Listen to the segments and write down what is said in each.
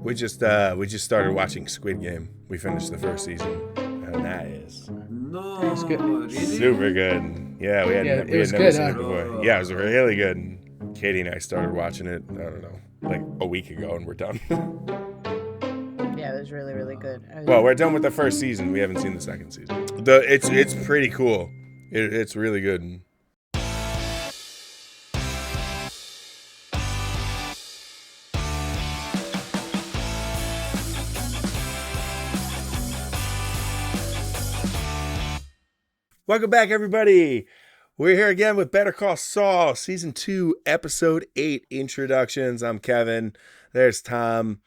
We just started watching Squid Game. We finished the first season, and that is No, That was good. really? super good. Yeah, we Yeah, had it was never good, seen huh? it before. Yeah, it was really good. Katie and I started watching it. I don't know, like a week ago, and we're done. Yeah, it was really, really good. Well, we're done with the first season. We haven't seen the second season. It's pretty cool. It's really good. Welcome back, everybody. We're here again with Better Call Saul, Season 2, Episode 8 introductions. I'm Kevin. There's Tom.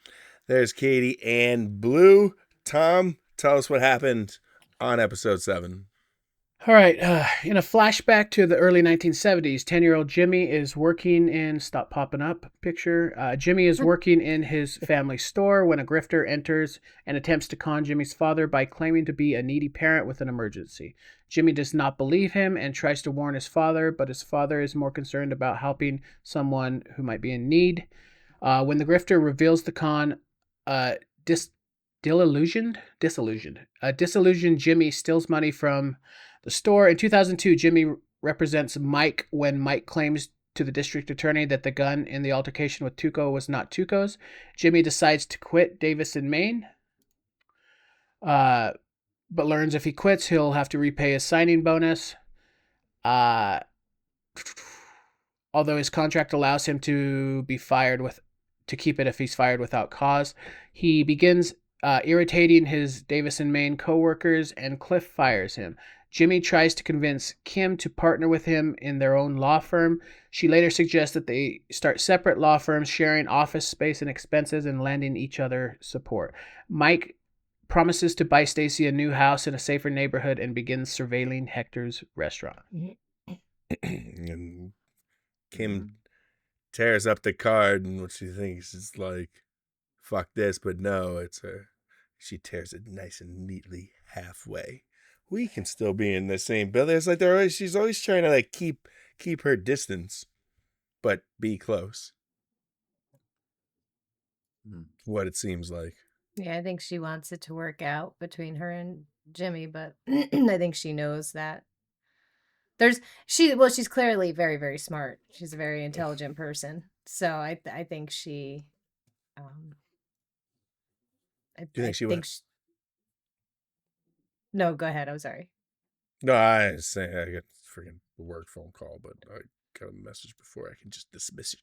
There's Katie and Blue. Tom, tell us what happened on Episode 7. All right. In a flashback to the early 1970s, 10-year-old Jimmy is working in, stop popping up picture. Jimmy is working in his family store when a grifter enters and attempts to con Jimmy's father by claiming to be a needy parent with an emergency. Jimmy does not believe him and tries to warn his father, but his father is more concerned about helping someone who might be in need. When the grifter reveals the con, disillusioned Jimmy steals money from the store. In 2002, Jimmy represents Mike when Mike claims to the district attorney that the gun in the altercation with Tuco was not Tuco's. Jimmy decides to quit Davis in Maine, but learns if he quits, he'll have to repay his signing bonus. Although his contract allows him to be fired to keep it if he's fired without cause, he begins irritating his Davis and Maine co-workers, and Cliff fires him. Jimmy tries to convince Kim to partner with him in their own law firm. She later suggests that they start separate law firms, sharing office space and expenses and lending each other support. Mike promises to buy Stacy a new house in a safer neighborhood and begins surveilling Hector's restaurant. And Kim tears up the card, and what she thinks is like, fuck this, but no, it's her. She tears it nice and neatly halfway. We can still be in the same building. It's like she's always trying to like keep her distance, but be close. What it seems like. Yeah, I think she wants it to work out between her and Jimmy, but I think she knows that she's clearly very, very smart. She's a very intelligent person. So I think she Do you think she would? No, go ahead. I'm sorry. No, I was saying I got a freaking work phone call, but I got a message before I can just dismiss it.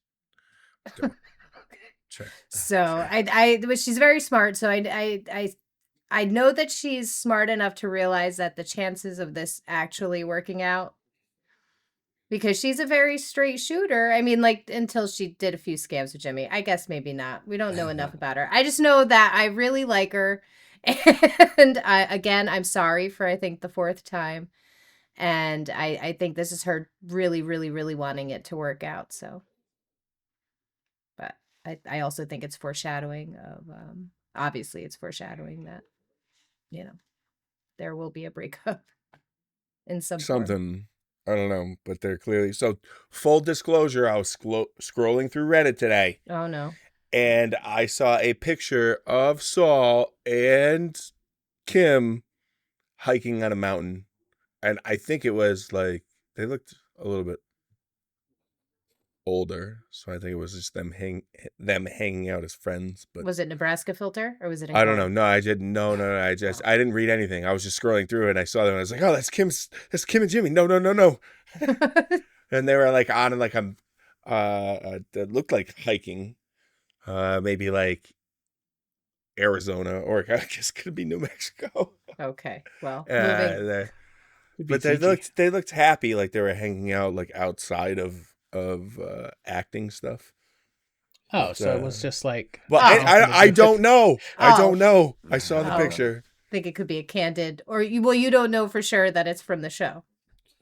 Okay. Sure. So but she's very smart. So I know that she's smart enough to realize that the chances of this actually working out, because she's a very straight shooter. I mean, like, until she did a few scams with Jimmy. I guess maybe not. We don't know enough about her. I just know that I really like her. And I'm sorry for, I think, the fourth time. And I think this is her really, really, really wanting it to work out. So, but I also think it's foreshadowing of, obviously it's foreshadowing that, there will be a breakup in something. Form. I don't know, but they're clearly. So, full disclosure, I was scrolling through Reddit today. Oh, no. And I saw a picture of Saul and Kim hiking on a mountain. And I think it was like, they looked a little bit older. So I think it was just them hanging out as friends. But was it Nebraska filter or was it? I don't know. No, I didn't. No. I didn't read anything. I was just scrolling through it and I saw them and I was like, oh, that's Kim and Jimmy. No. And they were like on like that looked like hiking. Maybe like Arizona, or I guess it could be New Mexico. Okay, well, but they looked happy, like they were hanging out like outside of acting stuff. Oh, so it was just like. Well, I don't know. I don't know. I saw the picture. I think it could be a candid, or you don't know for sure that it's from the show.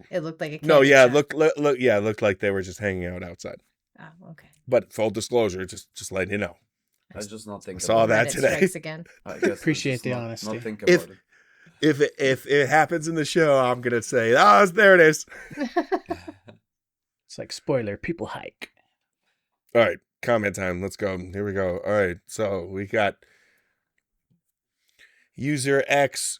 It looked like a candid. No, yeah, shot. it looked like they were just hanging out outside. Oh, okay. But full disclosure, just letting you know. I just not think. I saw that today. Again. I guess appreciate the honesty. Not think about it. If it happens in the show, I'm gonna say, there it is. It's like spoiler. People hike. All right. comment time. Let's go. Here we go. All right. So we got user X.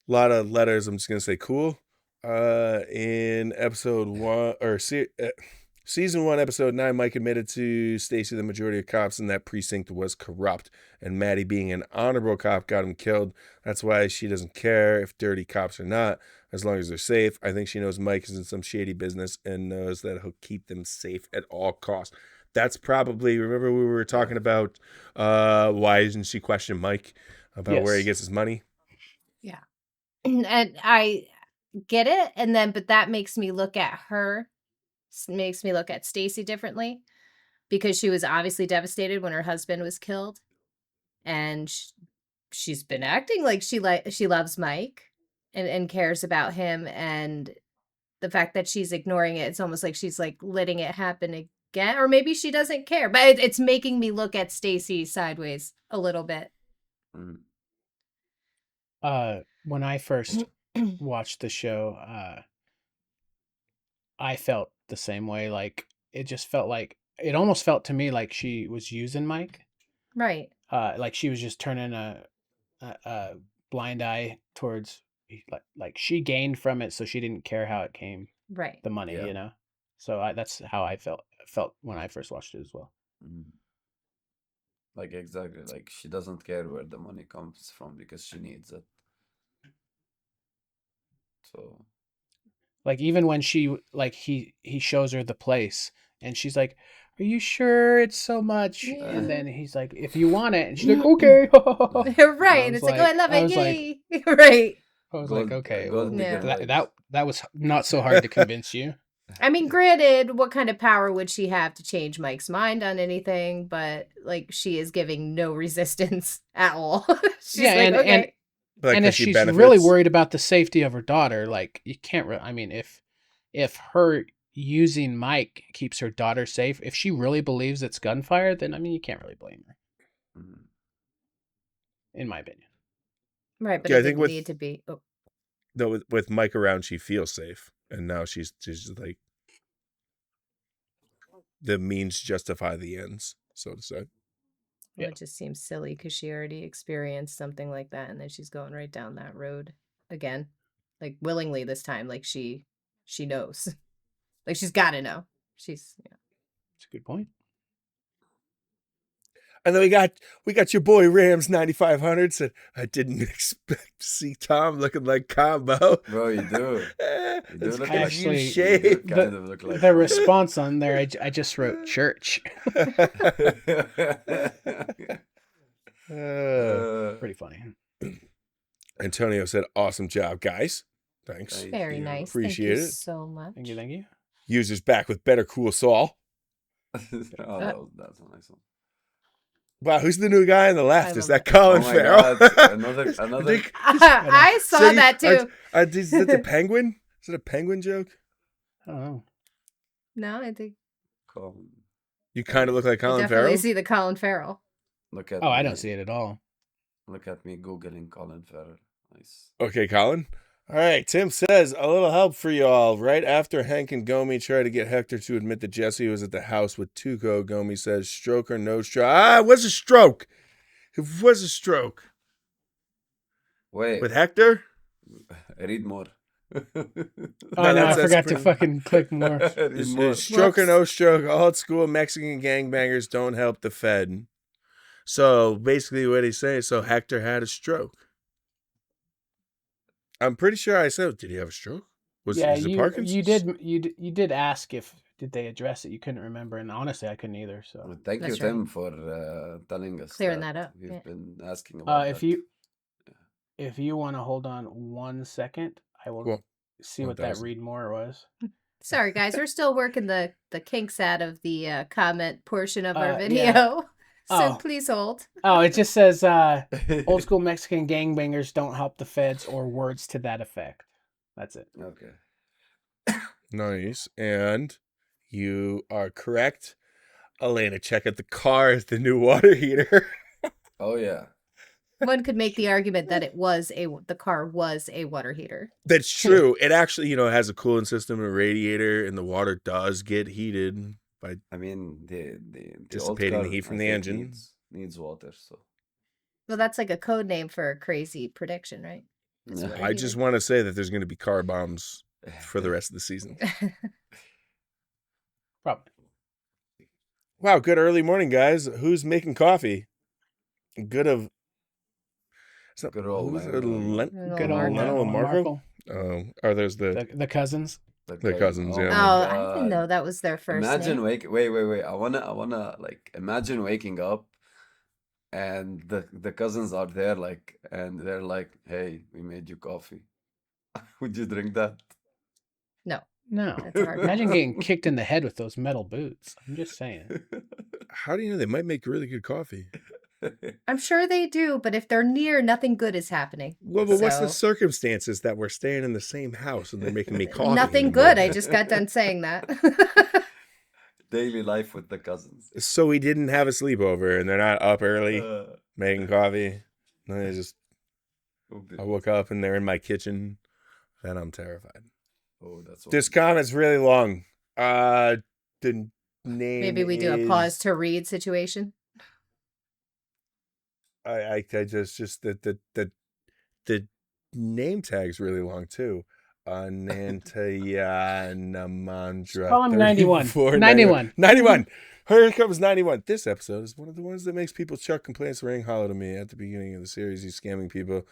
A lot of letters. I'm just gonna say cool. In episode 1 or season 1, episode 9, Mike admitted to Stacy the majority of cops in that precinct was corrupt, and Maddie, being an honorable cop, got him killed. That's why she doesn't care if dirty cops or not, as long as they're safe. I think she knows Mike is in some shady business and knows that he'll keep them safe at all costs. That's probably, remember we were talking about why doesn't she question Mike about where he gets his money? Yeah. And I get it. And then, but that makes me look at her, makes me look at Stacy differently, because she was obviously devastated when her husband was killed. And she's been acting like she loves Mike and cares about him. And the fact that she's ignoring it, it's almost like she's like letting it happen again. Or maybe she doesn't care. But it's making me look at Stacy sideways a little bit. When I first watched the show, I felt the same way. Like, it just felt like, it almost felt to me like she was using Mike. Right. Like she was just turning a blind eye towards, like she gained from it, so she didn't care how it came. Right. The money, you know. So that's how I felt when I first watched it as well. Like, exactly, like she doesn't care where the money comes from because she needs it. So, like, even when she, like, he shows her the place and she's like, are you sure it's so much? Yeah. And then he's like, if you want it, and she's like, okay. Right. And it's like, oh, I love it. Yay. Right. I was like, okay, well, Yeah. that was not so hard to convince you. I mean, granted, what kind of power would she have to change Mike's mind on anything? But like, she is giving no resistance at all. She's like, okay. And if she's really worried about the safety of her daughter, like, you can't I mean, if her using Mike keeps her daughter safe, if she really believes it's gunfire, then I mean, you can't really blame her. In my opinion. Right, but I think it need to be. Oh. No, with Mike around, she feels safe, and now she's like, the means justify the ends, so to say. Well, it just seems silly because she already experienced something like that, and then she's going right down that road again, like willingly this time. Like she knows, like she's got to know. It's a good point. And then we got your boy Rams 9500 said, I didn't expect to see Tom looking like Combo. Bro, you do. You do look actually, like you kind of look like the response on there, I just wrote church. Pretty funny. Antonio said, awesome job, guys. Thanks. Very nice. Appreciate Thank you it. so much. Thank you. Users back with Better Call Saul. That's a nice one. Wow, who's the new guy on the left? Is that Colin Farrell? Another. I saw that too. Is it the penguin? Is it a penguin joke? I don't know. No, I think you kind of look like Colin definitely Farrell. See the Colin Farrell. Look at. I don't see it at all. Look at me googling Colin Farrell. Nice. Okay, Colin. All right, Tim says, a little help for you all. Right after Hank and Gomi try to get Hector to admit that Jesse was at the house with Tuco, Gomi says, stroke or no stroke? It was a stroke. It was a stroke. Wait. With Hector? Read more. I forgot to fucking click more. Stroke or no stroke, old school Mexican gangbangers don't help the Fed. So basically what he's saying, so Hector had a stroke. I'm pretty sure I said, did he have a stroke? Was it Parkinson's? You did ask did they address it. You couldn't remember, and honestly, I couldn't either. So well, thank you, Tim, for telling us. Clearing that up. We've been asking about if you want to hold on 1 second, I will see what that read more was. Sorry, guys, we're still working the kinks out of the comment portion of our video. Yeah. So please hold. It just says old school Mexican gangbangers don't help the feds, or words to that effect. That's it. Okay. Nice. And you are correct. Elena, check out the car as the new water heater. Oh, yeah. One could make the argument that the car was a water heater. That's true. It actually, has a cooling system and a radiator, and the water does get heated by I mean, the old dissipating the car, heat from I the think, engine. needs water. So Well, that's like a code name for a crazy prediction, right? Is Yeah. what I just want to say that there's going to be car bombs for the rest of the season. Probably. Wow, good early morning, guys. Who's making coffee? Good of. Good old Who's man. Good old Leno and Marco? Markle. Oh, are those The cousins? the cousins? Oh Yeah. my Oh, I didn't God. know that was their first Imagine name. wait. I wanna like imagine waking up and the cousins are there like and they're like, "Hey, we made you coffee. Would you drink that?" No, No. that's a hard Imagine pass. getting kicked in the head with those metal boots. I'm just saying. How do you know they might make really good coffee? I'm sure they do, but if they're near, nothing good is happening. Well, but what's the So, circumstances that we're staying in the same house and they're making me coffee? in nothing the good. I morning? just got done saying that. Daily life with the cousins. So we didn't have a sleepover and they're not up early Uh, making coffee. And I just I woke up and they're in my kitchen. Then I'm terrified. Oh, that's This comment's really long. The name Maybe we do a is- pause to read situation. I just the name tag's really long too. Nantaya Call him 91. 91. 91. Here comes 91. This episode is one of the ones that makes people chuck complaints ring hollow to me. At the beginning of the series, he's scamming people.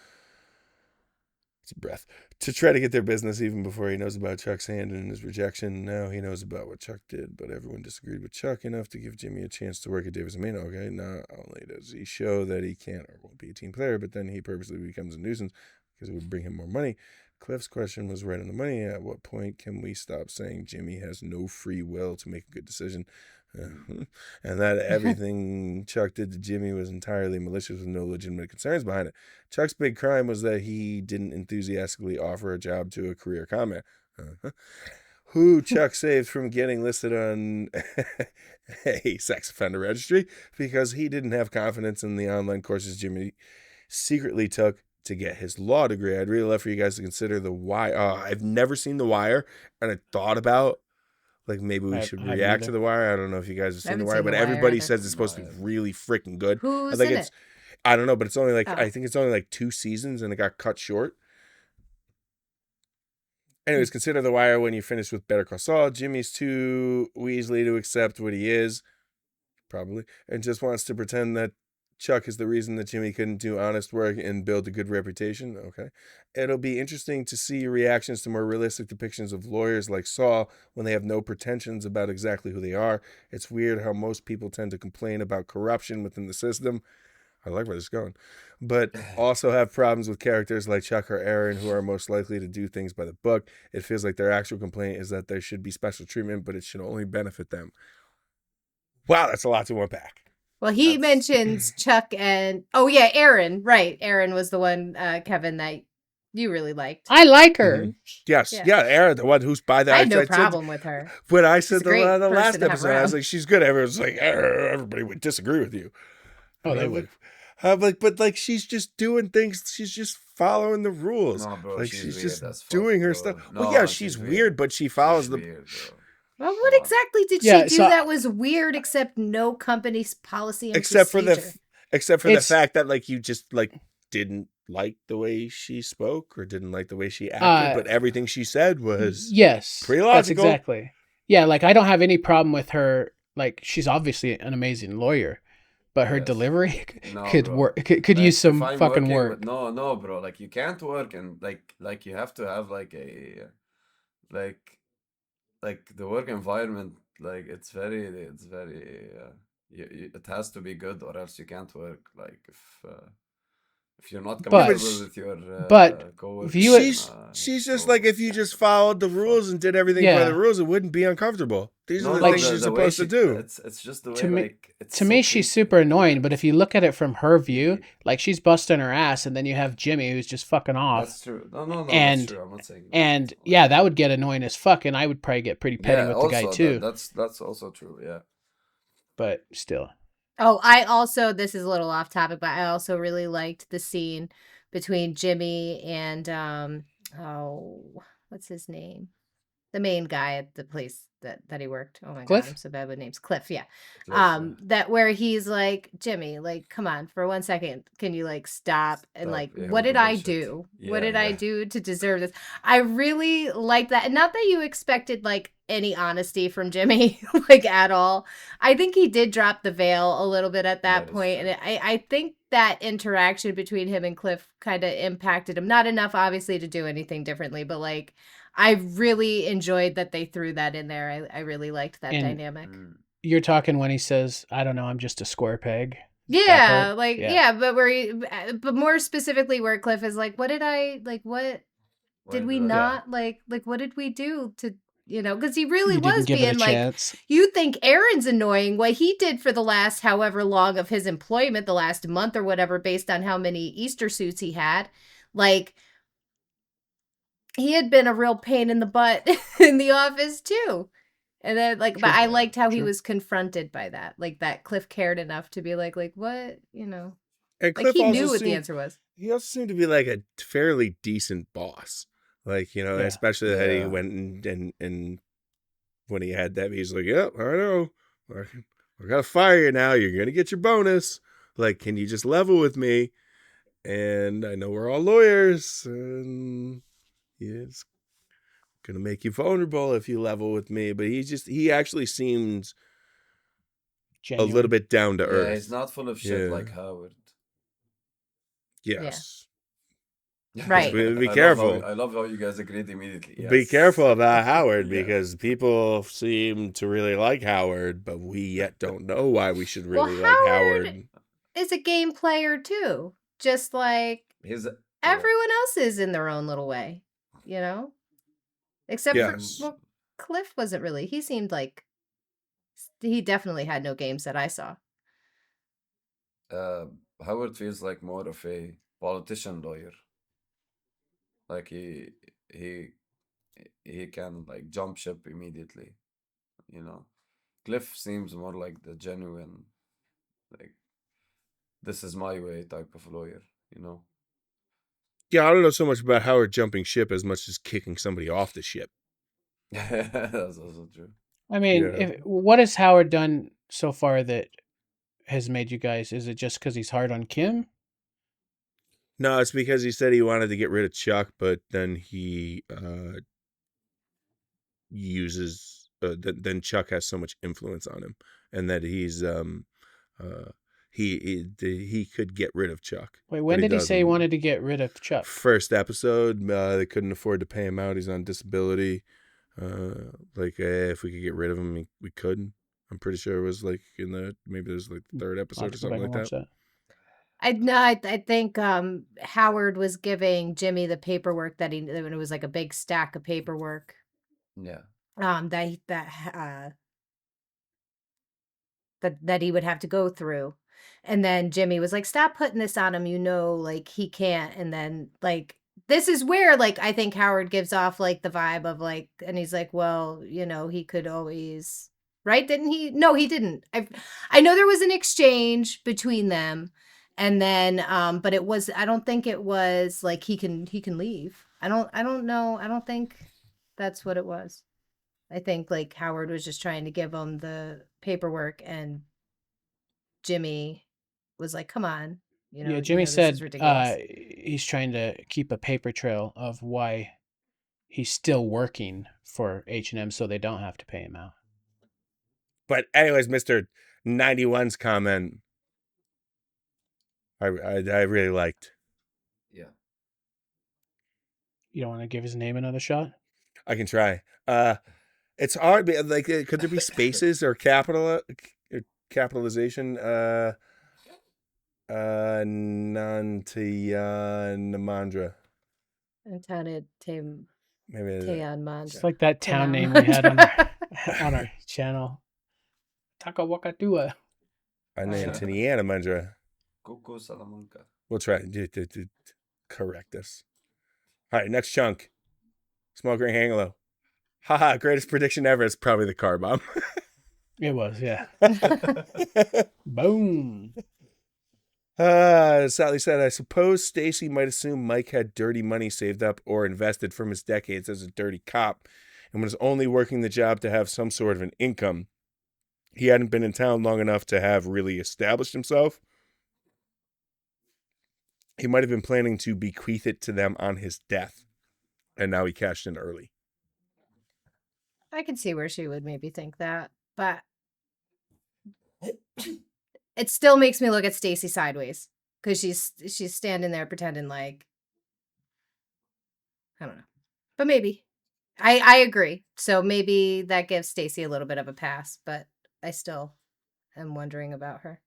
It's a breath. To try to get their business even before he knows about Chuck's hand and his rejection. Now he knows about what Chuck did, but everyone disagreed with Chuck enough to give Jimmy a chance to work at Davis and Maine. Okay, not only does he show that he can't or won't be a team player, but then he purposely becomes a nuisance because it would bring him more money. Cliff's question was right on the money. At what point can we stop saying Jimmy has no free will to make a good decision? And that everything Chuck did to Jimmy was entirely malicious with no legitimate concerns behind it. Chuck's big crime was that he didn't enthusiastically offer a job to a career comment. Who Chuck saved from getting listed on a sex offender registry because he didn't have confidence in the online courses Jimmy secretly took to get his law degree. I'd really love for you guys to consider The Wire. I've never seen The Wire, and I thought about like maybe we should react to The Wire. I don't know if you guys have seen The Wire, but everybody says it's supposed to be really freaking good. Who's I think in it's it? I don't know, but it's only like Oh. I think it's only like 2 seasons and it got cut short. Anyways, consider The Wire when you finish with Better Call Saul. Jimmy's too Weasley to accept what he is, probably, and just wants to pretend that Chuck is the reason that Jimmy couldn't do honest work and build a good reputation. Okay. It'll be interesting to see reactions to more realistic depictions of lawyers like Saul when they have no pretensions about exactly who they are. It's weird how most people tend to complain about corruption within the system. I like where this is going. But also have problems with characters like Chuck or Aaron who are most likely to do things by the book. It feels like their actual complaint is that there should be special treatment, but it should only benefit them. Wow, that's a lot to unpack. Well, he mentions Chuck and Aaron. Right, Aaron was the one, Kevin, that you really liked. I like her. Mm-hmm. Yes, Yeah. yeah, Aaron, the one who's by the. I had no problem with her. When I said She's a great the last person to have episode, I was around. like, she's good. Everyone's like, everybody would disagree with you. Oh, they would. I'm like, but like, she's just doing things. She's just following the rules. No, bro, like she's she's weird just as fuck, doing her bro. stuff. No, Well, yeah, she's she's weird. weird, but she follows She's the. weird, bro. Well, what exactly did Yeah, she do so- that was weird except no company's policy and Except for procedure? the It's- fact that like you just like didn't like the way she spoke or didn't like the way she acted, but everything she said was Yes. pretty That's logical. exactly. Yeah, like I don't have any problem with her. Like she's obviously an amazing lawyer, but her Yes. delivery No, could bro. work. Could Like, use if some I'm fucking working work. with- no, bro. Like you can't work and like you have to have like a like the work environment. Like it's very it has to be good or else you can't work. Like if you're not But- comfortable with your but coworkers, view it- She's just like if you just followed the rules and did everything by Yeah. the rules, it wouldn't be uncomfortable. These are the no, things she's supposed to do. It's just the way To me- like it's To so me, she's creepy. super annoying. But if you look at it from her view, like she's busting her ass, and then you have Jimmy who's just fucking off. That's true. No, And- that's true. I'm not saying. And yeah, that would get annoying as fuck, and I would probably get pretty petty with the guy too. That's also true. Yeah. But still, Oh, this is a little off topic, but I also really liked the scene between Jimmy and what's his name? the main guy at the place that he worked. Oh my Cliff? god, I'm so bad with names. Cliff, yeah. Cliff, yeah. That where he's like, Jimmy, like, come on, for 1 second, can you like stop and Stop, like, yeah, what with the did I bullshit. do? What Yeah, did I yeah. do to deserve this? I really like that. And not that you expected like any honesty from Jimmy, like at all. I think he did drop the veil a little bit at that That is point, true. and I think that interaction between him and Cliff kind of impacted him. Not enough, obviously, to do anything differently, but like I really enjoyed that they threw that in there. I really liked that And dynamic. You're talking when he says, "I don't know, I'm just a square peg." That Yeah, part? like Yeah. but but more specifically where Cliff is like, what did I like? What Why did we did I- not like what did we do to because he really You didn't was give it a being like, chance. you think Aaron's annoying, what he did for the last however long of his employment, the last month or whatever, based on how many Easter suits he had, like he had been a real pain in the butt in the office too. And then but True. I liked how he True. was confronted by that, like that Cliff cared enough to be like what, And like Cliff he also knew what the seemed answer was. he also seemed to be like a fairly decent boss. Like, Yeah. especially that he Yeah. went and when he had that, he's like, "Yep, I know. We're gonna fire you now. You're gonna get your bonus. Like, can you just level with me? And I know we're all lawyers, and it's gonna make you vulnerable if you level with me." But he actually seems Genuine. a little bit down to Yeah, earth. he's not full of shit Yeah. like Howard. Yes. Right. Be careful. I love how you guys agreed immediately. Be Yes. careful about Howard Yes. because people seem to really like Howard, but we yet don't know why we should Well, really like Howard Howard. is a game player too, just like He's everyone else is in their own little way, except Yes. for Cliff wasn't really. He seemed like he definitely had no games that I saw. Howard feels like more of a politician lawyer. Like he can like jump ship immediately. Cliff seems more like the genuine, like, this is my way type of lawyer. Yeah, I don't know so much about Howard jumping ship as much as kicking somebody off the ship. That's also true. I mean, Yeah. what has Howard done so far that has made you guys? Is it just because he's hard on Kim? No, it's because he said he wanted to get rid of Chuck, but then he uses then Chuck has so much influence on him, and that he's he could get rid of Chuck. Wait, when but did he say he doesn't. wanted to get rid of Chuck? First episode, they couldn't afford to pay him out. He's on disability. If we could get rid of him, we could. I'm pretty sure it was like maybe there's like the third I'll episode have or to go something back like and that. watch that. I think Howard was giving Jimmy the paperwork that it was like a big stack of paperwork. Yeah. That he would have to go through. And then Jimmy was like, stop putting this on him, like he can't. And then like this is where like I think Howard gives off like the vibe of like, and he's like, well, he could always, right? Didn't he? No, he didn't. I know there was an exchange between them, and then but I don't think it was like he can leave. I don't know. I don't think that's what it was. I think like Howard was just trying to give him the paperwork, and Jimmy was like, come on, Yeah, Jimmy this is said ridiculous. he's trying to keep a paper trail of why he's still working for H&M so they don't have to pay him out. But anyways, Mr. 91's comment, I really liked. Yeah. You don't want to give his name another shot? I can try. It's hard. Like, could there be spaces or capitalization? Namandra. Antanet Maybe Teon Mandra. It's like that town Teon name we had on Mandra. on our channel. Takawakatua. Namandra. Coco Salamanca. We'll try to correct this. All right, next chunk. Smoke ring hang low. Haha, greatest prediction ever. It's probably the car bomb. It was, yeah. Boom. Sally said, I suppose Stacy might assume Mike had dirty money saved up or invested from his decades as a dirty cop and was only working the job to have some sort of an income. He hadn't been in town long enough to have really established himself. He might have been planning to bequeath it to them on his death, and now he cashed in early. I can see where she would maybe think that, but it still makes me look at Stacy sideways because she's standing there pretending like, I don't know, but maybe I agree. So maybe that gives Stacy a little bit of a pass, but I still am wondering about her.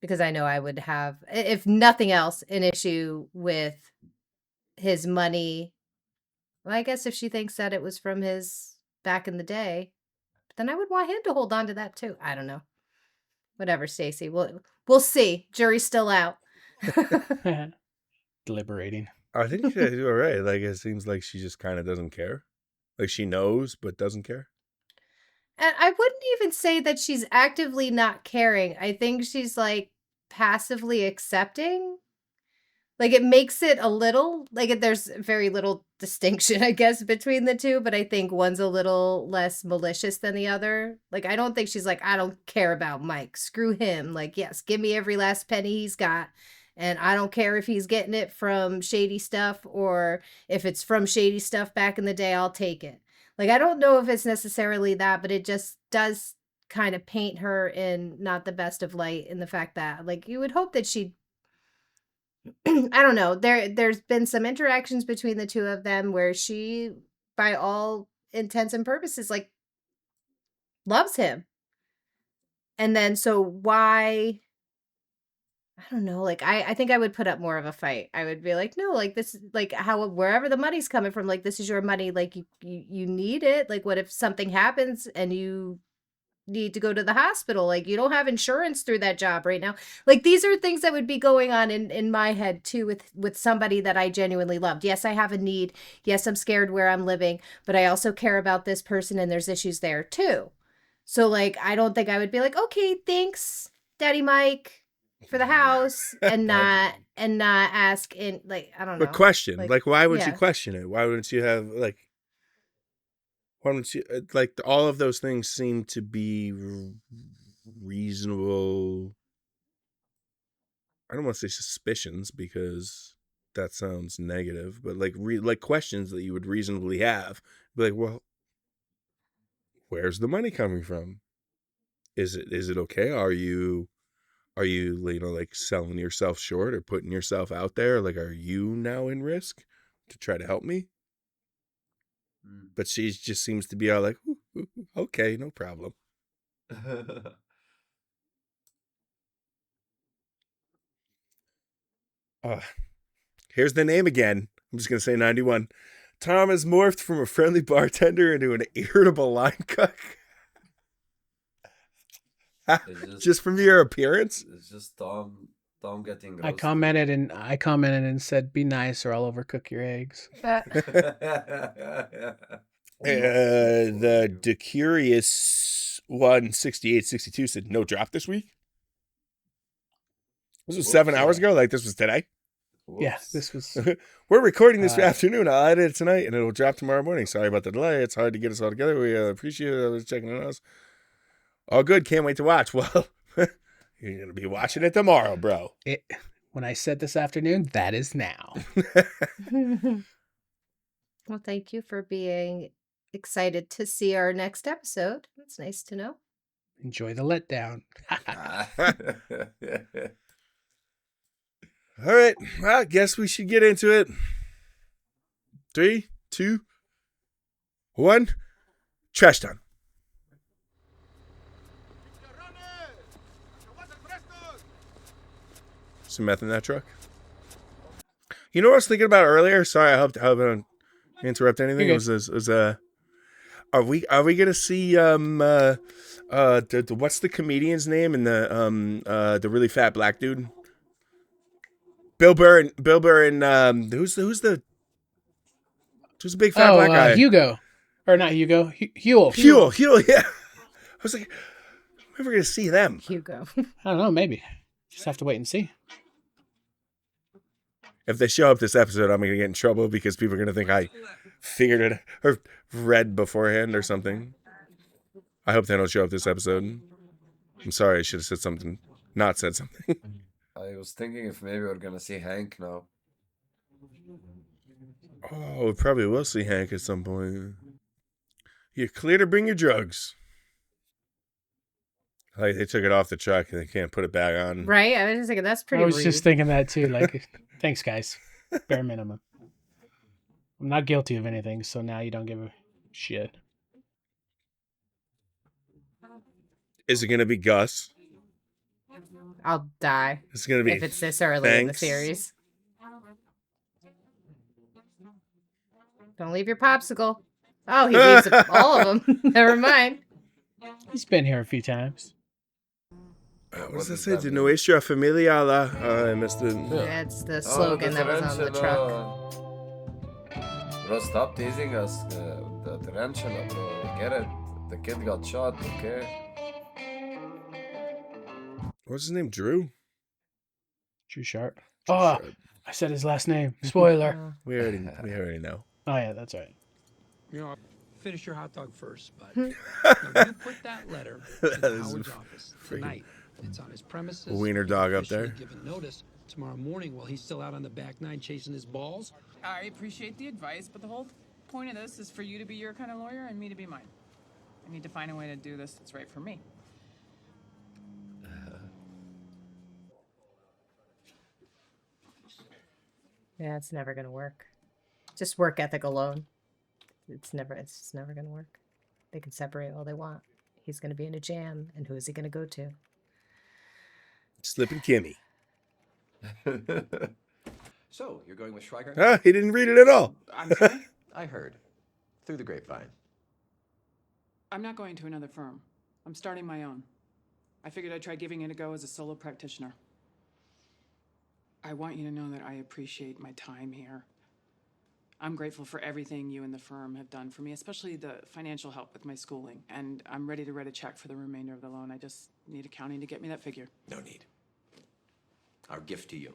Because I know I would have, if nothing else, an issue with his money. Well, I guess if she thinks that it was from his back in the day, then I would want him to hold on to that too. I don't know. Whatever, Stacy. We'll see. Jury's still out. Deliberating. I think she's all right. Like, it seems like she just kind of doesn't care. Like, she knows, but doesn't care. And I wouldn't even say that she's actively not caring. I think she's like passively accepting. Like it makes it a little like there's very little distinction, I guess, between the two, but I think one's a little less malicious than the other. Like I don't think she's like, I don't care about Mike. Screw him. Like, yes, give me every last penny he's got. And I don't care if he's getting it from shady stuff or if it's from shady stuff back in the day, I'll take it. Like, I don't know if it's necessarily that, but it just does kind of paint her in not the best of light in the fact that, like, you would hope that she'd, I don't know, there's been some interactions between the two of them where she, by all intents and purposes, like, loves him. And then, so why... I don't know, like, I think I would put up more of a fight. I would be like, no, like, this, like, how, wherever the money's coming from, like, this is your money, like, you need it. Like, what if something happens and you need to go to the hospital? Like, you don't have insurance through that job right now. Like, these are things that would be going on in my head, too, with somebody that I genuinely loved. Yes, I have a need. Yes, I'm scared where I'm living, but I also care about this person and there's issues there, too. So, like, I don't think I would be like, okay, thanks, Daddy Mike, for the house, and not ask in, like, I don't know. But question, like why would you yeah. question it? Why wouldn't you have why don't you like all of those things seem to be reasonable? I don't want to say suspicions because that sounds negative, but like questions that you would reasonably have. Be like, well, where's the money coming from? Is it okay? Are you like selling yourself short or putting yourself out there? Like, are you now in risk to try to help me? But she just seems to be all like, ooh, okay, no problem. Here's the name again. I'm just going to say 91. Tom has morphed from a friendly bartender into an irritable line cook. Just from your appearance? It's just Tom getting roasted. I commented and said, "Be nice, or I'll overcook your eggs." The Curious 16862 said no drop this week. This was 7 hours ago. Like this was today. Whoops. Yeah, this was. We're recording this afternoon. I'll edit it tonight, and it'll drop tomorrow morning. Sorry about the delay. It's hard to get us all together. We appreciate it. I was checking on us. All good. Can't wait to watch. Well, you're going to be watching it tomorrow, bro. When I said this afternoon, that is now. Well, thank you for being excited to see our next episode. That's nice to know. Enjoy the letdown. All right. Well, I guess we should get into it. 3, 2, 1. Trash time. Some meth in that truck. You know what I was thinking about earlier? Sorry, I hope I don't interrupt anything. It was are we gonna see what's the comedian's name and the really fat black dude? Bill Burr and who's the big fat black guy? Hugo. Or not Hugo. Huel. Huel, yeah. I was like, I'm never gonna see them. Hugo. I don't know, maybe. Just have to wait and see. If they show up this episode, I'm going to get in trouble because people are going to think I figured it or read beforehand or something. I hope they don't show up this episode. I'm sorry, I should have said something. Not said something. I was thinking if maybe we're gonna see Hank now. Oh, we probably will see Hank at some point. You're clear to bring your drugs. Like, they took it off the truck and they can't put it back on. Right? I was just thinking that's pretty I was rude. just thinking that too. Like, thanks, guys. Bare minimum. I'm not guilty of anything, so now you don't give a shit. Is it going to be Gus? I'll die It's going to be if it's this early in the Thanks. series. Don't leave your popsicle. Oh, he leaves all of them. Never mind. He's been here a few times. What does that say? De nuestra familia la... I missed it. That's the slogan that was on the truck. Bro, stop teasing us. The tarantula, bro. Get it. The kid got shot, okay? What's his name? Drew? True Sharp. Oh, I said his last name. Spoiler. We already know. Oh, yeah, that's right. You know, finish your hot dog first, but now you put that letter in That is Howard's office tonight. It's on his premises. Wiener dog up there. Given notice tomorrow morning while he's still out on the back nine chasing his balls. I appreciate the advice, but the whole point of this is for you to be your kind of lawyer and me to be mine. I need to find a way to do this that's right for me. Yeah, it's never gonna work. Just work ethic alone. It's just never gonna work. They can separate all they want. He's gonna be in a jam, and who is he gonna go to? Slippin Jimmy. So, you're going with Schweiger? Ah, he didn't read it at all. I'm sorry? I heard. Through the grapevine. I'm not going to another firm. I'm starting my own. I figured I'd try giving it a go as a solo practitioner. I want you to know that I appreciate my time here. I'm grateful for everything you and the firm have done for me, especially the financial help with my schooling. And I'm ready to write a check for the remainder of the loan. I just need accounting to get me that figure. No need. Our gift to you.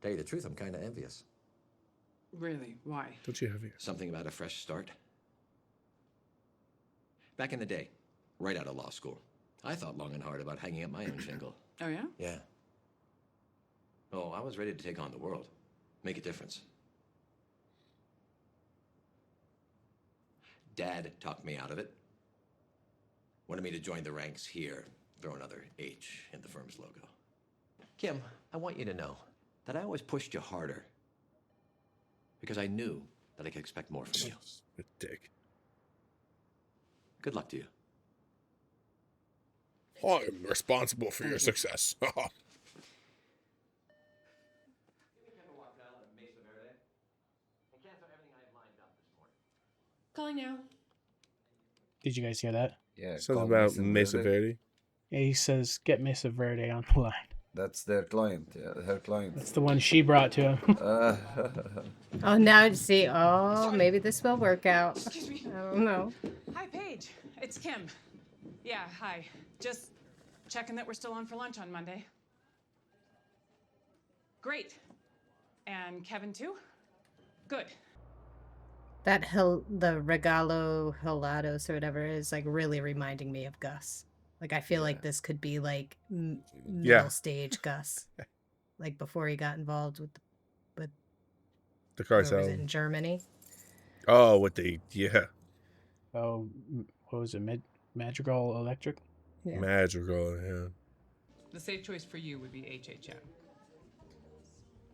Tell you the truth, I'm kind of envious. Really? Why? Don't you have here? Something about a fresh start. Back in the day, right out of law school, I thought long and hard about hanging up my own shingle. Oh, yeah? Yeah. Oh, I was ready to take on the world. Make a difference. Dad talked me out of it. Wanted me to join the ranks here, throw another H in the firm's logo. Kim, I want you to know that I always pushed you harder because I knew that I could expect more from you. A dick. Good luck to you. I'm responsible for your success. Calling now. Did you guys hear that? Yeah. Something call about Mesa Verde. Yeah, he says, get Mesa Verde on the line. That's their client. Yeah, her client. That's the one she brought to him. Oh, now see. Oh, maybe this will work out. Excuse me. I don't know. Hi, Paige. It's Kim. Yeah, hi. Just checking that we're still on for lunch on Monday. Great. And Kevin, too? Good. The regalo helados or whatever is like really reminding me of Gus. Like I feel like this could be like middle stage Gus, like before he got involved with The car where was sale. it in Germany? Oh, what the Oh, what was it? Madrigal Electric? Yeah. Magical, yeah. The safe choice for you would be HHM.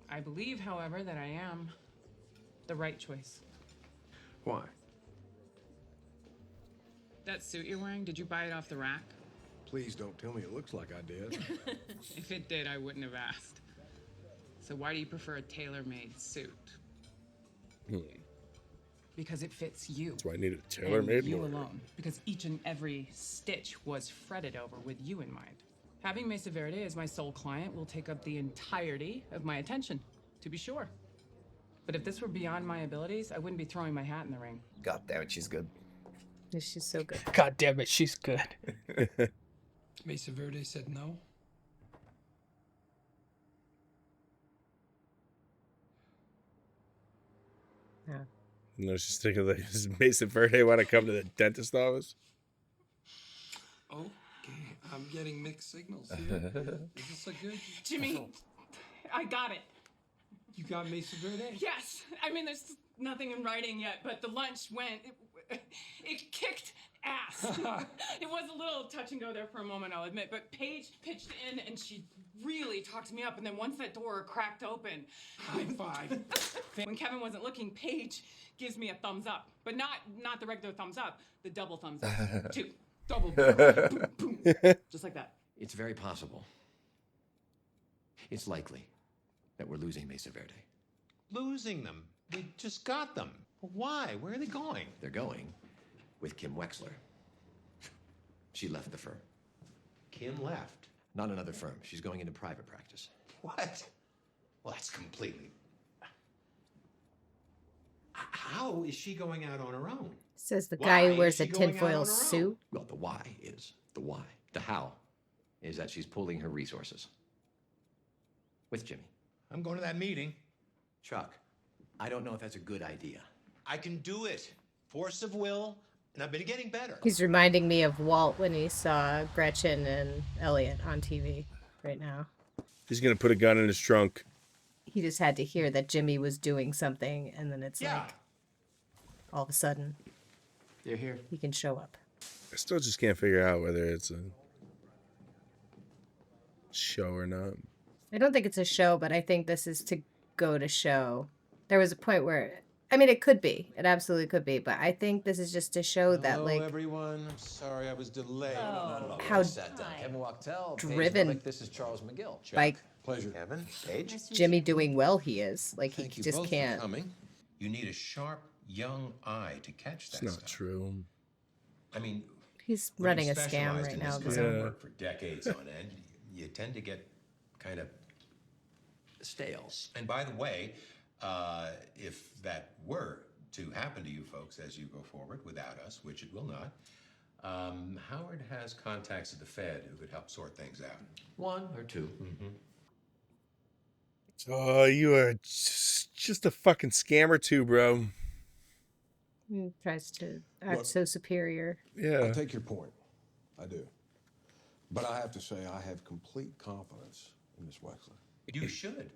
I believe, however, that I am the right choice. Why? That suit you're wearing, did you buy it off the rack? Please don't tell me it looks like I did. If it did, I wouldn't have asked. So why do you prefer a tailor-made suit? Because it fits you. That's why I needed a tailor-made And you one. alone. Because each and every stitch was fretted over with you in mind. Having Mesa Verde as my sole client will take up the entirety of my attention, to be sure. But if this were beyond my abilities, I wouldn't be throwing my hat in the ring. God damn it, she's good. She's so good. God damn it, she's good. Mesa Verde said no. Yeah. No, she's thinking like, does Mason Verde want to come to the dentist office? Okay, I'm getting mixed signals here. Is this a good... Jimmy, I got it. You got Mesa Verde? Yes. I mean, there's nothing in writing yet, but the lunch went. It kicked ass. It was a little touch and go there for a moment, I'll admit, but Paige pitched in and she really talked me up. And then once that door cracked open, High five. when Kevin wasn't looking, Paige gives me a thumbs up, but not the regular thumbs up, the double thumbs up. 2. Double. Boom, boom, just like that. It's very possible. It's likely that we're losing Mesa Verde. Losing them? We just got them. Why? Where are they going? They're going with Kim Wexler. She left the firm. Kim left. Not another firm. She's going into private practice. What? Well, that's completely... How is she going out on her own? Says the Why guy who is wears she a going out on her tinfoil own? suit. Well, the why is the why. The how is that she's pooling her resources with Jimmy. I'm going to that meeting. Chuck, I don't know if that's a good idea. I can do it. Force of will, and I've been getting better. He's reminding me of Walt when he saw Gretchen and Elliot on TV right now. He's gonna put a gun in his trunk. He just had to hear that Jimmy was doing something, and then it's like, all of a sudden, They're here. he can show up. I still just can't figure out whether it's a show or not. I don't think it's a show, but I think this is to go to show. There was a point where, I mean, it could be. It absolutely could be, but I think this is just to show that, like, everyone. I'm sorry I was delayed. how Sat down. Kevin Wachtel, Paige driven Lubbock, this is Charles McGill. by Pleasure. Kevin, Paige, Jimmy doing well he is. Like, thank he you just both can't. for coming. You need a sharp, young eye to catch that It's not stuff. true. I mean, He's when running a you've scam specialized right in now this of his kind of own. work for decades on end, you tend to get kind of Stale. And by the way, if that were to happen to you folks as you go forward without us, which it will not, Howard has contacts at the Fed who could help sort things out. 1 or 2. Oh, you are just a fucking scammer too, bro. He tries to act Look, so superior. I Yeah. take your point. I do. But I have to say, I have complete confidence in Miss Wexler. You should.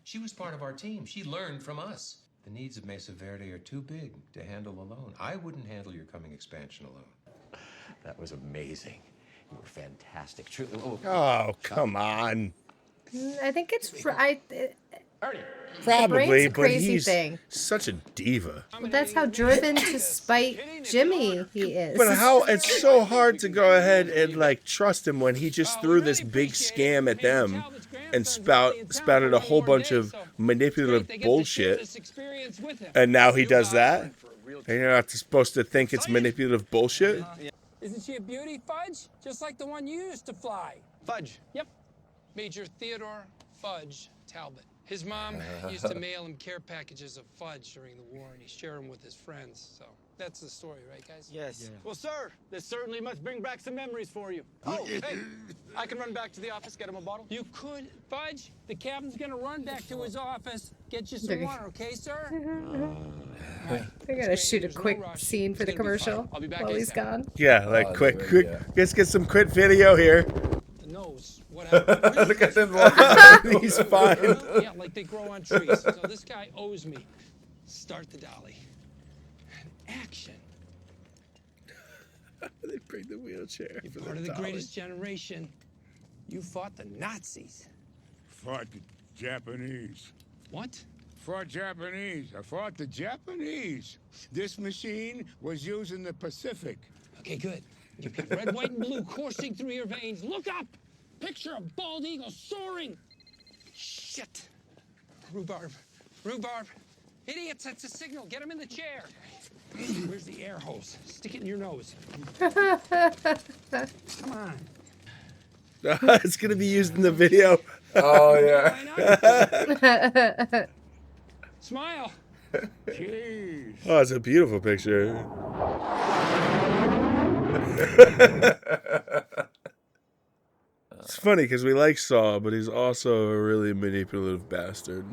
She was part of our team. She learned from us. The needs of Mesa Verde are too big to handle alone. I wouldn't handle your coming expansion alone. That was amazing. You were fantastic. Truly. Oh, come on. I think it's Probably, brain's a but crazy he's thing. such a diva. well, that's how driven to spite Jimmy he is. But how it's so hard to go ahead and like trust him when he just threw this big scam at them and spouted a whole bunch of manipulative bullshit. And now he does that? And you're not supposed to think it's manipulative bullshit? Isn't she a beauty, Fudge? Just like the one you used to fly. Fudge. Yep. Major Theodore Fudge Talbot. His mom used to mail him care packages of fudge during the war, and he shared them with his friends. So that's the story, right, guys? Yes. Yeah. Well, sir, this certainly must bring back some memories for you. Oh, hey, I can run back to the office, get him a bottle. You could, Fudge. The captain's gonna run back to his office, get you some water, okay, sir? They're gonna shoot a quick scene for the commercial I'll be back while he's ASAP. gone. Yeah, like Oh, quick. yeah. Let's get some quick video here. The nose. What happened? Look at him walking. He's fine. Yeah, like they grow on trees. So this guy owes me. Start the dolly. And action. They bring the wheelchair. You're for part of the dolly. greatest generation. You fought the Nazis. Fought the Japanese. What? Fought Japanese. I fought the Japanese. This machine was used in the Pacific. Okay, good. You've got red, white, and blue coursing through your veins. Look up! Picture a bald eagle soaring. Shit. Rhubarb. Rhubarb. Idiots, that's a signal. Get him in the chair. Where's the air hose? Stick it in your nose. Come on. It's gonna be used in the video. Oh, yeah. Smile. Jeez. Oh, it's a beautiful picture. It's funny because we like Saul, but he's also a really manipulative bastard.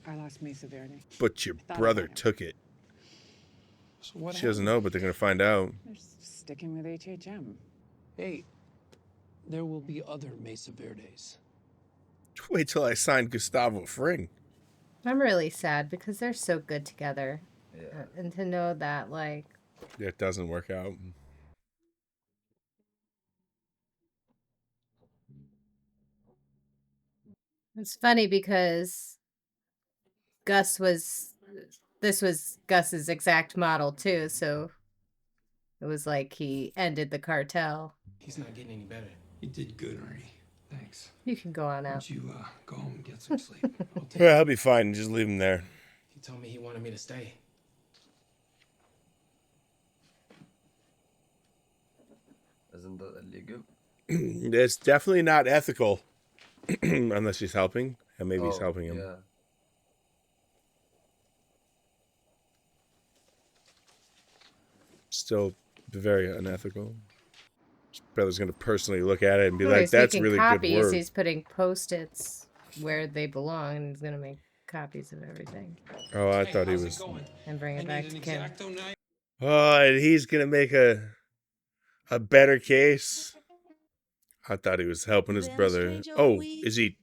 I lost Mesa Verde. But your Thought I brother had him. took it. So what She doesn't happened? know, but they're going to find out. They're sticking with HHM. Hey, there will be other Mesa Verdes. Wait till I sign Gustavo Fring. I'm really sad because they're so good together. Yeah. And to know that, like, It doesn't work out. it's funny because this was Gus's exact model too, so it was like he ended the cartel. He's not getting any better. You did good, Ernie. Thanks. You can go on Why out. don't you go home and get some sleep? I'll take Yeah, I'll be fine. Just leave him there. He told me he wanted me to stay. Isn't that illegal? It's definitely not ethical. Unless he's helping. And maybe he's helping him. Yeah. Still very unethical. His brother's going to personally look at it and be Well, like, he's that's making really copies. good work. He's putting Post-its where they belong, and he's gonna make copies of everything Oh, I thought he was... and bring it back to Kim. Oh, and he's going to make a better case. I thought he was helping his brother. Oh, is he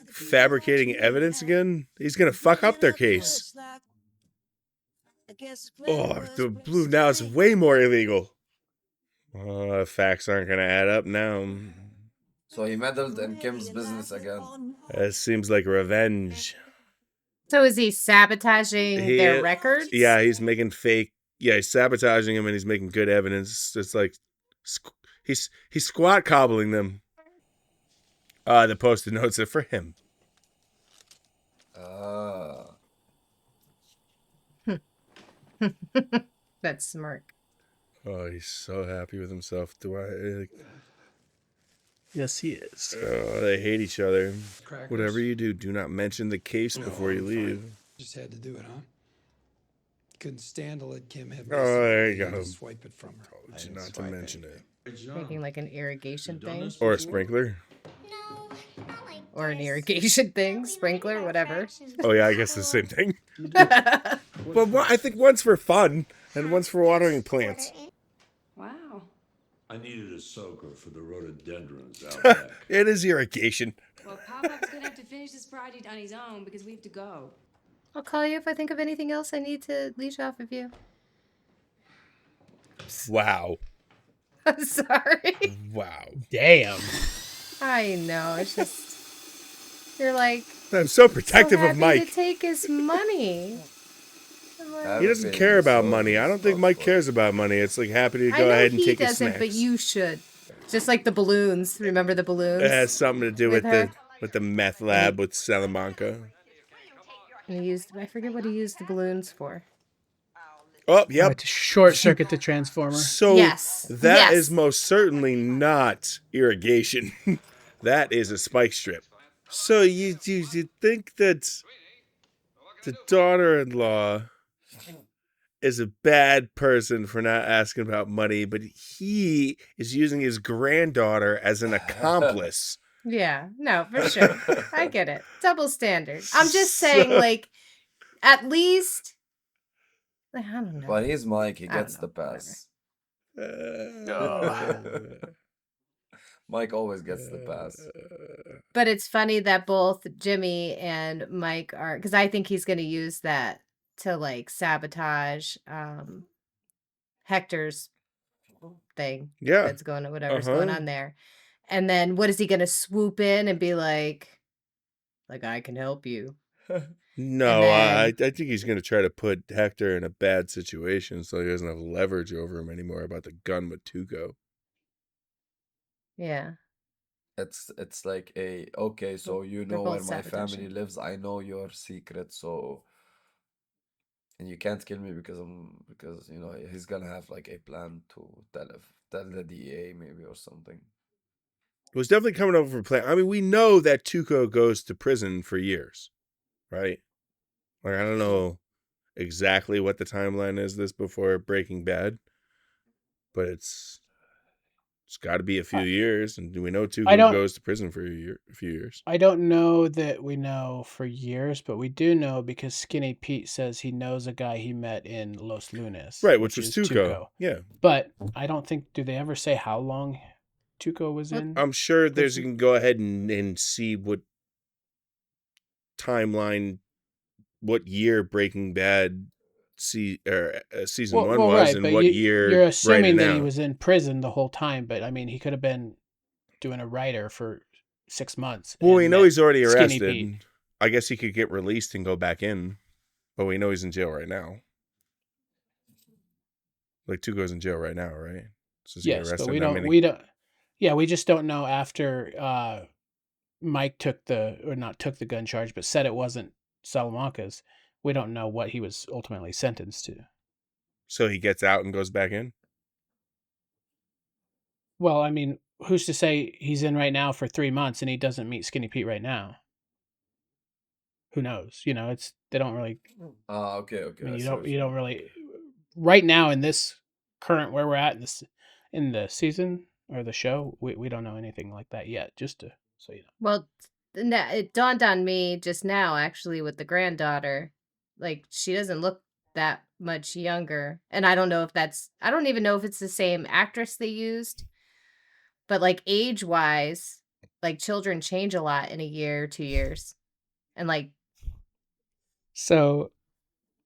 fabricating evidence again? He's going to fuck up their case. Oh, the blue now is way more illegal. Facts aren't going to add up now. So he meddled in Kim's business again. It seems like revenge. So is he sabotaging their records? Yeah, he's making fake. Yeah, he's sabotaging them and he's making good evidence. It's like he's squat cobbling them. The Post-it notes are for him. That's smirk. Oh, he's so happy with himself. Yes, he is. Oh, they hate each other. Crackers. Whatever you do not mention the case before you leave. Just had to do it, huh? Couldn't stand to let Kim have Oh, there you Mesa go. to swipe it from her. Told you not to mention it. Making like an irrigation thing. Or a sprinkler. Or an irrigation thing. Sprinkler, whatever. Oh, yeah, I guess the same thing. But I think one's for fun and one's for watering plants. Wow. I needed a soaker for the rhododendrons out back. It is irrigation. Well, Pop-Pop's gonna have to finish this project on his own because we have to go. I'll call you if I think of anything else I need to leash off of you. Wow. I'm sorry. Wow. Damn. I know. It's just you're like I'm so protective so of Mike. to take his money. He doesn't care about money. I don't think Mike cares about money. It's like happy to I go know ahead and he take his doesn't, snacks. but you should. Just like the balloons. Remember the balloons? It has something to do with her? the meth lab with Salamanca. And he used I forget what he used the balloons for. Oh, yep. To short circuit the transformer. So Yes. that is Yes. most certainly not irrigation. That is a spike strip. So you think that the daughter-in-law is a bad person for not asking about money, but he is using his granddaughter as an accomplice. Yeah, no, for sure. I get it. Double standard. I'm just saying, like, at least I don't know. But he's Mike, he I don't gets know, the pass. Uh, Mike always gets the pass. But it's funny that both Jimmy and Mike are because I think he's going to use that to like sabotage Hector's thing. Yeah. That's going on, whatever's going on there. And then what is he going to swoop in and be like I can help you? No, then- I think he's going to try to put Hector in a bad situation so he doesn't have leverage over him anymore about the gun with Tuco. Yeah. It's like okay, so you They're know where both my sabotaging. family lives. I know your secret, so and you can't kill me because you know he's gonna have like a plan to tell the DA maybe or something. It was definitely coming over for plan. I mean, we know that Tuco goes to prison for years, right? Like, I don't know exactly what the timeline is this before Breaking Bad, but it's It's got to be a few years, and do we know I Tuco don't- goes to prison for a few years? I don't know that we know for years, but we do know because Skinny Pete says he knows a guy he met in Los Lunes. Right, which was is Tuco. Yeah. But I don't think, do they ever say how long Tuco was in? I'm sure there's, prison? you can go ahead and see what timeline, what year Breaking Bad season one was, and but what year you're assuming right that he now. was in prison the whole time, but I mean, he could have been doing a writer for 6 months. Well, we and know met he's already Skinny arrested. Pete. I guess he could get released and go back in, but we know he's in jail right now. Like Tuco's in jail right now, right? So Yes, but we don't. Yeah, we just don't know after Mike took not took the gun charge, but said it wasn't Salamanca's. We don't know what he was ultimately sentenced to. So he gets out and goes back in? Well, I mean, who's to say he's in right now for 3 months and he doesn't meet Skinny Pete right now? Who knows? They don't really. Okay. I mean, I you see what don't you're really. Right now in this current where we're at in the season or the show, we don't know anything like that yet. Just to so you know. Well, it dawned on me just now, actually, with the granddaughter. Like, she doesn't look that much younger. And I don't even know if it's the same actress they used. But, like, age-wise, like, children change a lot in a year or 2 years. And, like, So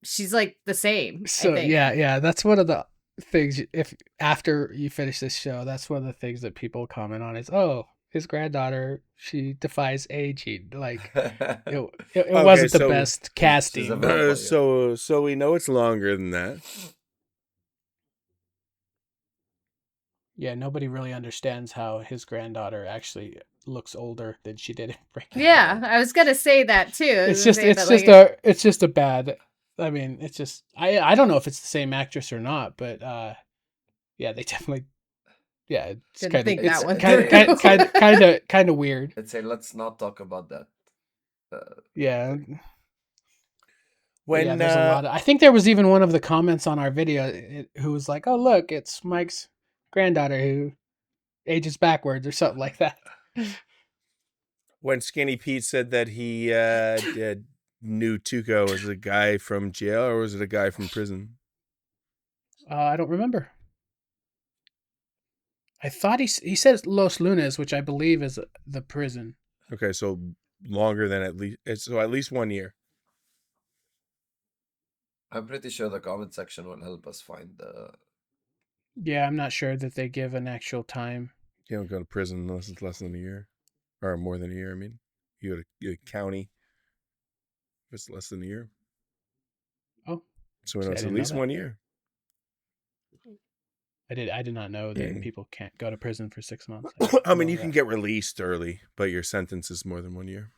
she's, like, the same, I think. yeah, that's one of the things. If after you finish this show, that's one of the things that people comment on is, oh, his granddaughter, she defies aging. Like it Okay, wasn't the so best casting. So we know it's longer than that. Yeah, nobody really understands how his granddaughter actually looks older than she did in Breaking Yeah, Bad. I was gonna say that too. It's just a bad. I mean, it's just I don't know if it's the same actress or not, but yeah, they definitely. Yeah, it's Didn't think that one kind of weird. I'd say let's not talk about that. Yeah. When yeah, there's a lot of. I think there was even one of the comments on our video who was like, "Oh, look, it's Mike's granddaughter who ages backwards or something like that." When Skinny Pete said that he knew Tuco, was it a guy from jail or was it a guy from prison? I don't remember. I thought he said Los Lunes, which I believe is the prison. Okay, so longer than at least 1 year. I'm pretty sure the comment section will help us find the. Yeah, I'm not sure that they give an actual time. You don't go to prison unless it's less than a year, or more than a year. I mean, you go to county if it's less than a year. Oh, so we know it's at least 1 year. I did not know that people can't go to prison for 6 months. I mean, you can get released early, but your sentence is more than 1 year,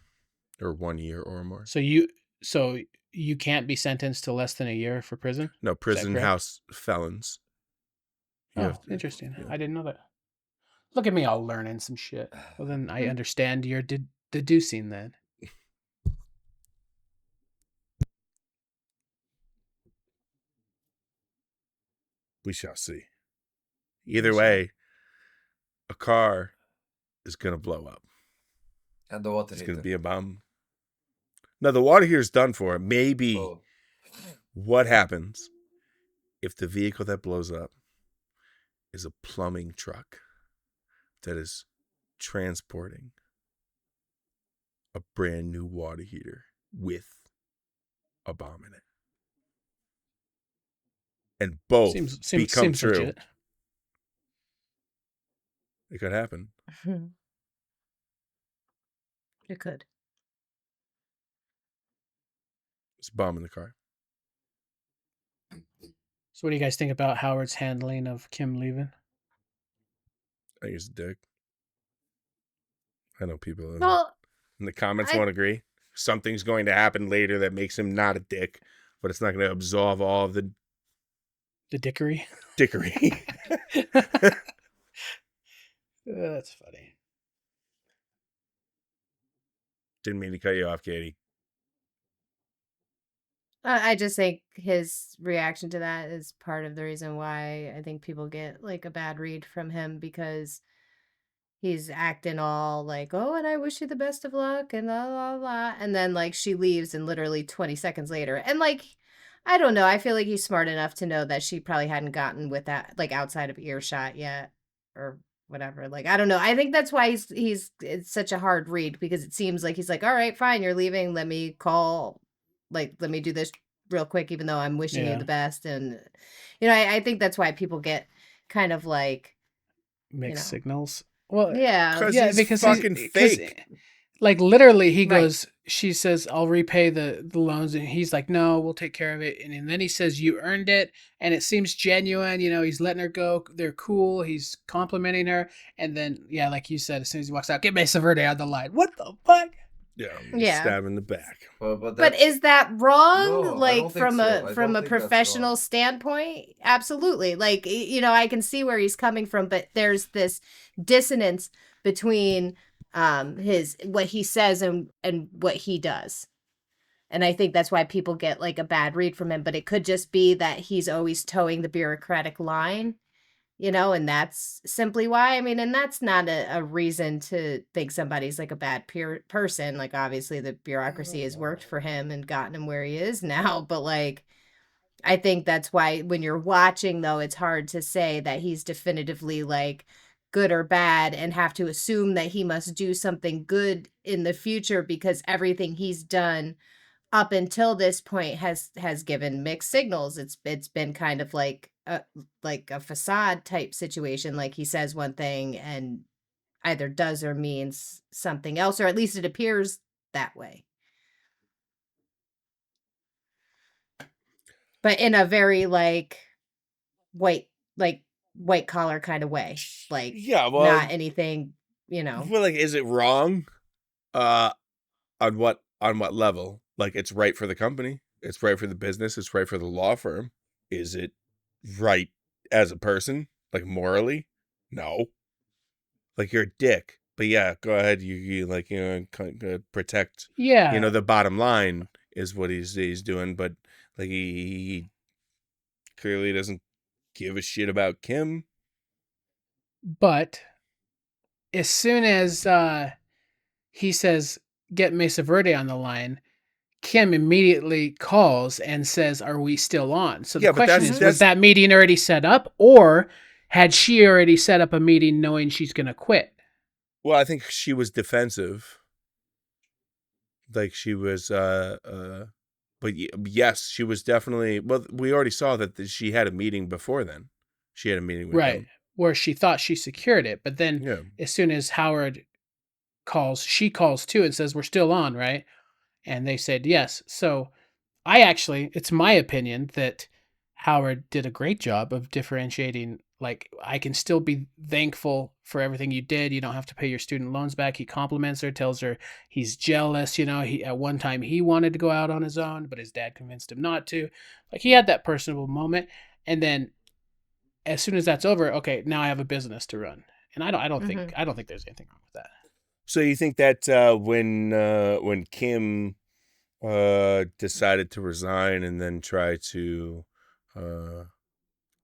or 1 year or more. So you can't be sentenced to less than a year for prison? No, prison house felons. Interesting. Yeah. I didn't know that. Look at me all learning some shit. Well, then I understand your deducing then. We shall see. Either way, a car is going to blow up. And the water It's heater. going to be a bomb. No, the water heater is done for. Maybe what happens if the vehicle that blows up is a plumbing truck that is transporting a brand new water heater with a bomb in it. And both become true. Legit. It could happen. It could. It's a bomb in the car. So what do you guys think about Howard's handling of Kim leaving? I think he's a dick. I know people in the comments won't agree. Something's going to happen later that makes him not a dick, but it's not going to absolve all of the dickery. That's funny. Didn't mean to cut you off, Katie. I just think his reaction to that is part of the reason why I think people get like a bad read from him, because he's acting all like, oh, and I wish you the best of luck and blah, blah, blah. And then like she leaves and literally 20 seconds later. And like, I don't know. I feel like he's smart enough to know that she probably hadn't gotten with that like outside of earshot yet or whatever. Like, I don't know. I think that's why it's such a hard read, because it seems like he's like, all right, fine, you're leaving. Let me call, like, let me do this real quick, even though I'm wishing you Yeah. the best. And, I think that's why people get kind of like, Mixed signals. Well, yeah. Because he's fucking fake. Like literally he Right. goes, she says, I'll repay the loans. And he's like, no, we'll take care of it. And then he says, you earned it. And it seems genuine. He's letting her go. They're cool. He's complimenting her. And then, yeah, like you said, as soon as he walks out, get Mesa Verde on the line. What the fuck? Yeah. Stab in the back. But is that wrong? No, I like don't think from so. I a don't from a think that's professional wrong. standpoint? Absolutely. Like, I can see where he's coming from, but there's this dissonance between his what he says and what he does. And I think that's why people get like a bad read from him, but it could just be that he's always towing the bureaucratic line. And that's simply why. I mean, and that's not a reason to think somebody's like a bad person. Like, obviously, the bureaucracy has worked for him and gotten him where he is now. But, like, I think that's why when you're watching, though, it's hard to say that he's definitively like good or bad and have to assume that he must do something good in the future, because everything he's done up until this point has given mixed signals. It's been kind of like a facade type situation. Like, he says one thing and either does or means something else, or at least it appears that way. But in a very like white collar kind of way. Like, Yeah, well, not anything, Well, like, is it wrong? On what level? Like, it's right for the company. It's right for the business. It's right for the law firm. Is it right as a person? Like, morally? No. Like, you're a dick. But yeah, go ahead. You like, protect. Yeah. The bottom line is what he's doing. But like, he clearly doesn't give a shit about Kim. But as soon as he says, get Mesa Verde on the line, Kim immediately calls and says, are we still on? So the question is, was that meeting already set up, or had she already set up a meeting knowing she's going to quit? Well, I think she was defensive. Like, she was, but yes, she was definitely, well, we already saw that she had a meeting before then. She had a meeting with him. Where she thought she secured it. But then as soon as Howard calls, she calls too and says, we're still on, right? And they said yes. So it's my opinion that Howard did a great job of differentiating. Like, I can still be thankful for everything you did. You don't have to pay your student loans back. He compliments her, tells her he's jealous. He at one time he wanted to go out on his own, but his dad convinced him not to. Like, he had that personable moment. And then as soon as that's over, okay, now I have a business to run. And I don't think there's anything wrong with that. So you think that when Kim decided to resign and then try to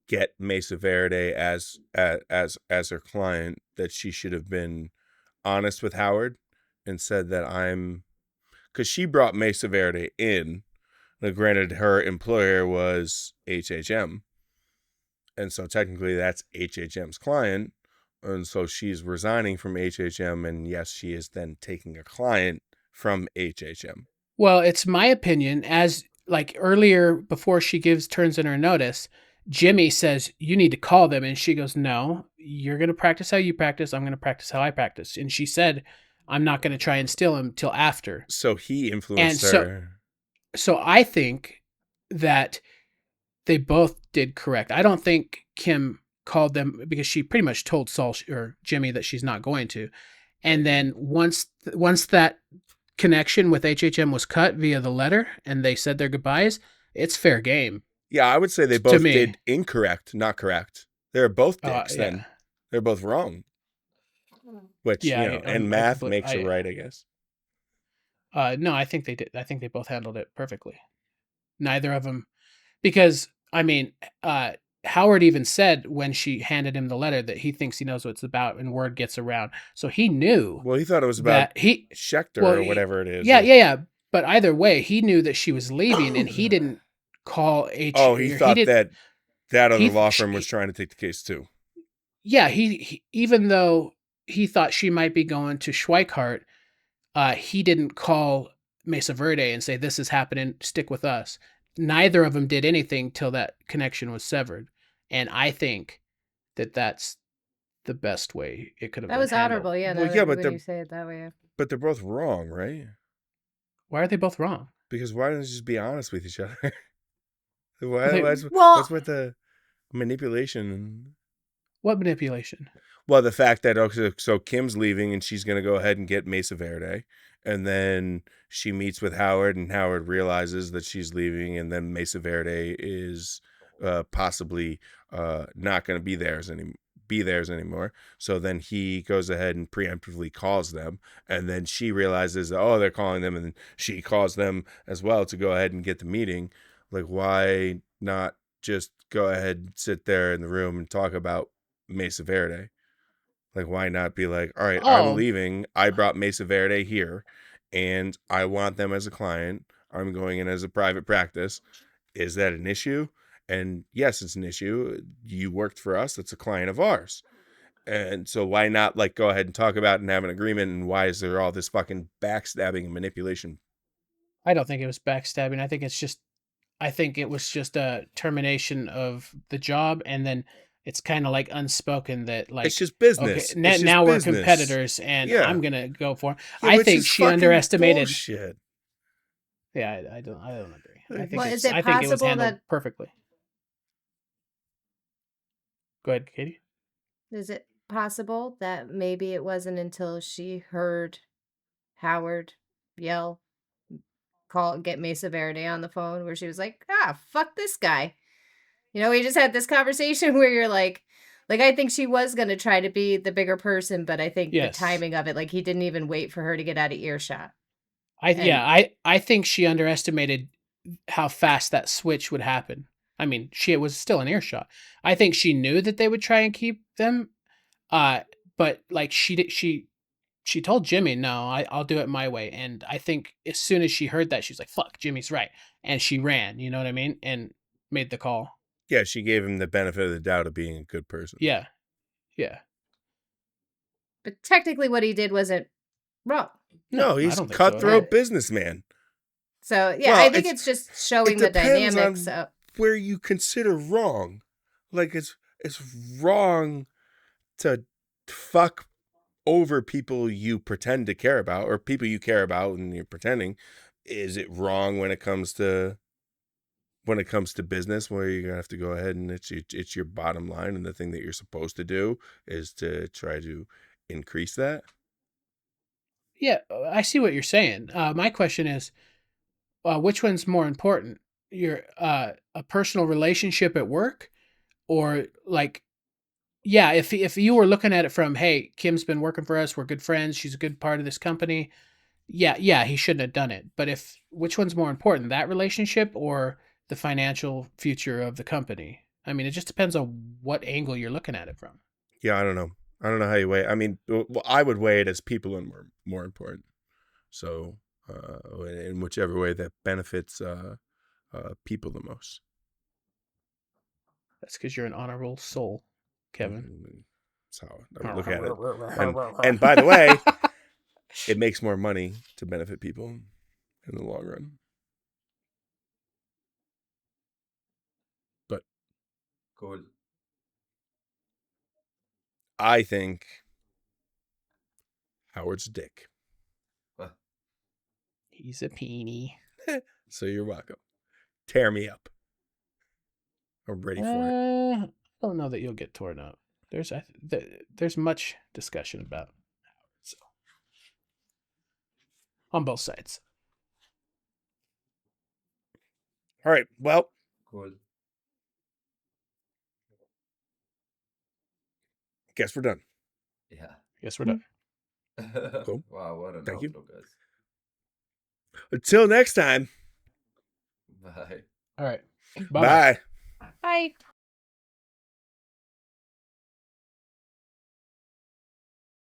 get Mesa Verde as her client, that she should have been honest with Howard and said that because she brought Mesa Verde in. Now, granted, her employer was HHM, and so technically that's HHM's client, and so she's resigning from HHM, and yes, she is then taking a client from HHM. Well, it's my opinion, as like earlier before she turns in her notice, Jimmy says, you need to call them. And she goes, no, you're going to practice how you practice. I'm going to practice how I practice. And she said, I'm not going to try and steal him till after. So he influenced her. So I think that they both did correct. I don't think Kim called them because she pretty much told Saul or Jimmy that she's not going to. And then once that connection with HHM was cut via the letter and they said their goodbyes, it's fair game. Yeah, I would say they both did incorrect, not correct. They're both dicks then. They're both wrong. Which, and math makes it right, I guess. No, I think they did. I think they both handled it perfectly. neither of them, because I mean, Howard even said when she handed him the letter that he thinks he knows what it's about, and word gets around. So he knew. Well, he thought it was about that he Schechter well, or whatever it is. Yeah. But either way, he knew that she was leaving, and he didn't call H. Oh, he thought did, that other he- law firm was trying to take the case too. Yeah, he even though he thought she might be going to Schweikart, he didn't call Mesa Verde and say, "This is happening. Stick with us." Neither of them did anything till that connection was severed, and I think that that's the best way it could have That been was handled. honorable, yeah. Well, Now yeah, that- but when you say it that way. But they're both wrong, right? Why are they both wrong? Because why don't they just be honest with each other? They- what's with the manipulation? What manipulation? Well, the fact that so Kim's leaving and she's going to go ahead and get Mesa Verde, and then she meets with Howard, and Howard realizes that she's leaving, and then Mesa Verde is possibly not going to be theirs anymore. So then he goes ahead and preemptively calls them, and then she realizes, oh, they're calling them, and she calls them as well to go ahead and get the meeting. Like, why not just go ahead and sit there in the room and talk about Mesa Verde? Like, why not be like, all right, I'm leaving. I brought Mesa Verde here, and I want them as a client. I'm going in as a private practice. Is that an issue? And yes, it's an issue. You worked for us. That's a client of ours. And so why not like go ahead and talk about it and have an agreement? And why is there all this fucking backstabbing and manipulation? I don't think it was backstabbing. I think it was just a termination of the job, and then it's kind of like unspoken that like it's just business. Okay, now we're competitors, and I'm gonna go for. Yeah, I think she underestimated. Bullshit. Yeah, I don't agree. I think Well, is it I think it was possible handled that- perfectly. Go ahead, Katie. Is it possible that maybe it wasn't until she heard Howard yell, get Mesa Verde on the phone, where she was like, fuck this guy. You know, we just had this conversation where you're like I think she was going to try to be the bigger person, but I think Yes. the timing of it, like he didn't even wait for her to get out of earshot. I think she underestimated how fast that switch would happen. I mean, she was still in earshot. I think she knew that they would try and keep them, but like she told Jimmy, no, I'll do it my way. And I think as soon as she heard that, she was like, fuck, Jimmy's right. And she ran, you know what I mean? And made the call. Yeah, she gave him the benefit of the doubt of being a good person. Yeah. But technically what he did wasn't wrong. No, he's a cutthroat businessman. So, yeah, Well, I think it's just showing the depends dynamics on of where you consider wrong. Like it's wrong to fuck over people you pretend to care about, or people you care about and you're pretending. Is it wrong when it comes to business, where you're gonna have to go ahead and it's your bottom line, and the thing that you're supposed to do is to try to increase that? Yeah, I see what you're saying. My question is, which one's more important? Your a personal relationship at work, or like, yeah, if you were looking at it from, hey, Kim's been working for us, we're good friends, she's a good part of this company. Yeah, he shouldn't have done it. But which one's more important, that relationship or the financial future of the company? I mean, it just depends on what angle you're looking at it from. Yeah, I don't know how you weigh. I mean, well, I would weigh it as people are more important. So, in whichever way that benefits people the most. That's because you're an honorable soul, Kevin. That's how I would look at it. And by the way, it makes more money to benefit people in the long run. But cool. I think Howard's a dick. He's a peenie. So you're welcome. Tear me up. I'm ready for it. I don't know that you'll get torn up. There's much discussion about Howard, so on both sides. All right. Well, cool. Guess we're done. Yeah. Guess we're done. Cool. Wow, what an Thank you. outro, guys. Until next time. Bye. All right. Bye. Bye.